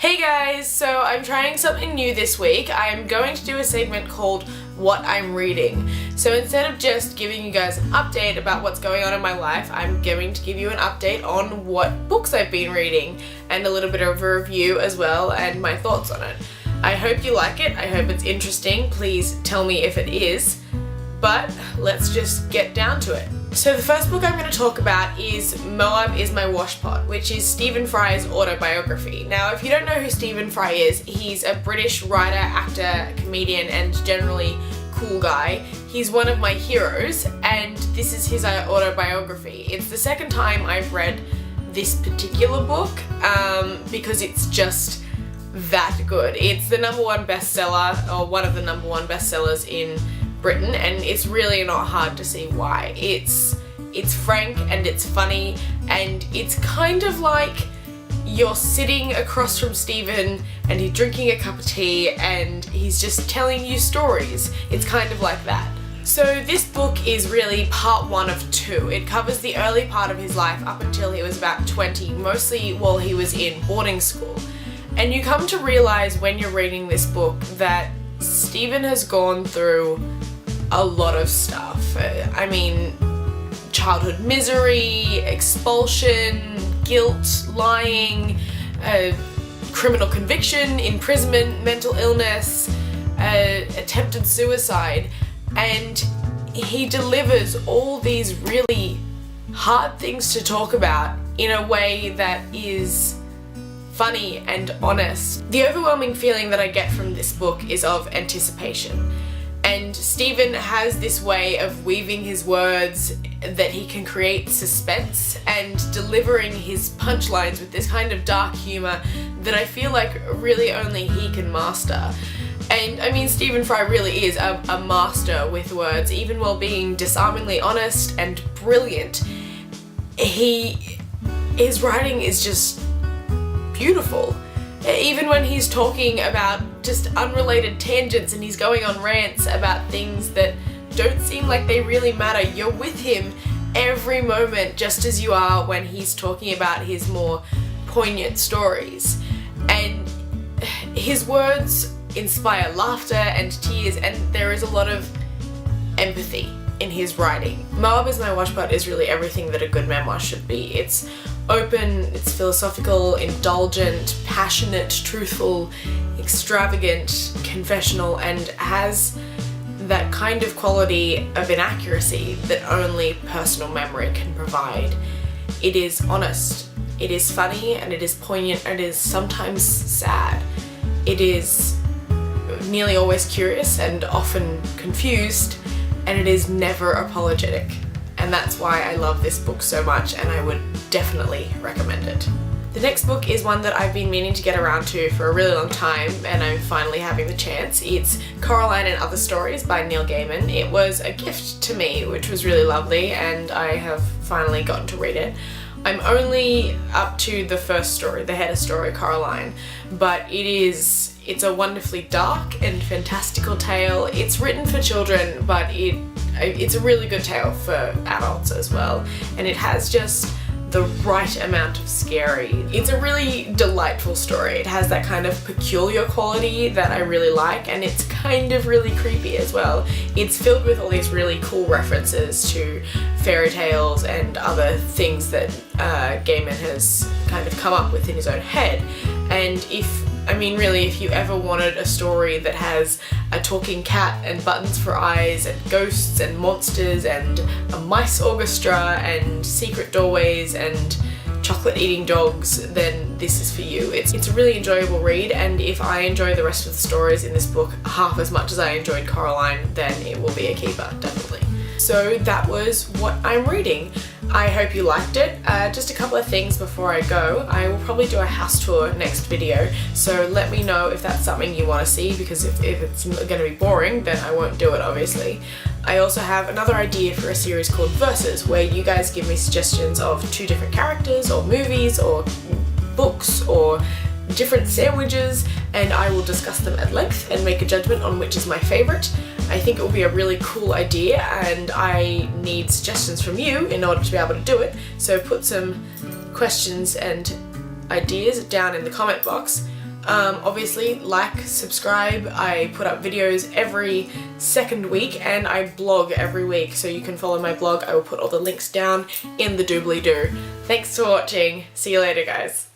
Hey guys, so I'm trying something new this week. I'm going to do a segment called What I'm Reading. So instead of just giving you guys an update about what's going on in my life, I'm going to give you an update on what books I've been reading and a little bit of a review as well and my thoughts on it. I hope you like it. I hope it's interesting. Please tell me if it is. But let's just get down to it. So the first book I'm going to talk about is Moab is My Washpot, which is Stephen Fry's autobiography. Now, if you don't know who Stephen Fry is, he's a British writer, actor, comedian, and generally cool guy. He's one of my heroes, and this is his autobiography. It's the second time I've read this particular book because it's just that good. It's the #1 bestseller, or one of the #1 bestsellers in Britain, and it's really not hard to see why. It's frank and it's funny, and it's kind of like you're sitting across from Stephen and he's drinking a cup of tea and he's just telling you stories. It's kind of like that. So this book is really part 1 of 2. It covers the early part of his life up until he was about 20, mostly while he was in boarding school. And you come to realize when you're reading this book that Stephen has gone through a lot of stuff. I mean, childhood misery, expulsion, guilt, lying, criminal conviction, imprisonment, mental illness, attempted suicide, and he delivers all these really hard things to talk about in a way that is funny and honest. The overwhelming feeling that I get from this book is of anticipation. And Stephen has this way of weaving his words that he can create suspense and delivering his punchlines with this kind of dark humour that I feel like really only he can master. And I mean, Stephen Fry really is a master with words, even while being disarmingly honest and brilliant. His writing is just beautiful. Even when he's talking about just unrelated tangents and he's going on rants about things that don't seem like they really matter, you're with him every moment, just as you are when he's talking about his more poignant stories. And his words inspire laughter and tears, and there is a lot of empathy in his writing. Moab is My Washpot is really everything that a good memoir should be. It's open, it's philosophical, indulgent, passionate, truthful, extravagant, confessional, and has that kind of quality of inaccuracy that only personal memory can provide. It is honest, it is funny, and it is poignant, and it is sometimes sad. It is nearly always curious and often confused, and it is never apologetic. And that's why I love this book so much, and I would definitely recommend it. The next book is one that I've been meaning to get around to for a really long time, and I'm finally having the chance. It's Coraline and Other Stories by Neil Gaiman. It was a gift to me, which was really lovely, and I have finally gotten to read it. I'm only up to the first story, the header story, Coraline, but it's a wonderfully dark and fantastical tale. It's written for children, but it's a really good tale for adults as well, and it has just the right amount of scary. It's a really delightful story. It has that kind of peculiar quality that I really like, and it's kind of really creepy as well. It's filled with all these really cool references to fairy tales and other things that Gaiman has kind of come up with in his own head. And if you ever wanted a story that has a talking cat and buttons for eyes and ghosts and monsters and a mice orchestra and secret doorways and chocolate eating dogs, then this is for you. It's a really enjoyable read, and if I enjoy the rest of the stories in this book half as much as I enjoyed Coraline, then it will be a keeper, definitely. So that was what I'm reading. I hope you liked it. Just a couple of things before I go. I will probably do a house tour next video, so let me know if that's something you want to see, because if it's going to be boring, then I won't do it, obviously. I also have another idea for a series called Verses, where you guys give me suggestions of 2 different characters, or movies, or books, or different sandwiches, and I will discuss them at length and make a judgment on which is my favourite. I think it will be a really cool idea, and I need suggestions from you in order to be able to do it, so put some questions and ideas down in the comment box. Obviously, like, subscribe. I put up videos every second week and I blog every week, so you can follow my blog. I will put all the links down in the doobly-doo. Thanks for watching. See you later, guys.